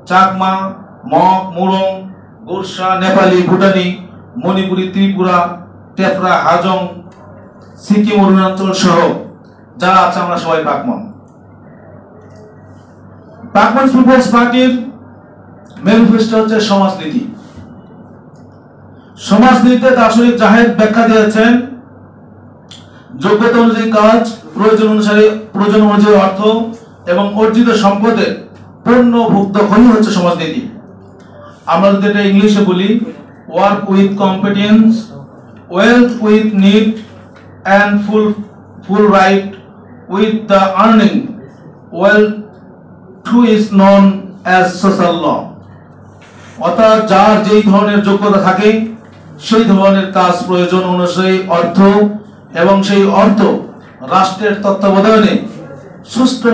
Chakma, mug, Murong, Gorkha, Nepali, ভুটানি, মণিপুরি, ত্রিপুরা, টেপরা, হাজং, সিকিম, অরুণাচল সহ যারা আছে আমরা সবাই পাকমন। পাকমন পিপলস পার্টির ম্যানিফেস্টো হচ্ছে সমাজনীতি। সমাজনীতিতে দার্শনিক জাহেদ ব্যাখ্যা দিয়েছেন যোগ্যতা অনুযায়ী কাজ, প্রয়োজন অনুযায়ী অর্থ এবং অর্জিত সম্পদের পূর্ণ ভুক্তভোগী হচ্ছে সমাজনীতি। আমরা যদি এটা ইংলিশে বলি, work with competence, wealth with need and full right with the earning wealth to is known as social law. অর্থাৎ যার যেই ধরনের যোগ্যতা থাকে সেই ধরনের কাজ, প্রয়োজন অনুযায়ী অর্থ এবং সেই অর্থ রাষ্ট্রের তত্ত্বাবধানে সুষ্ঠু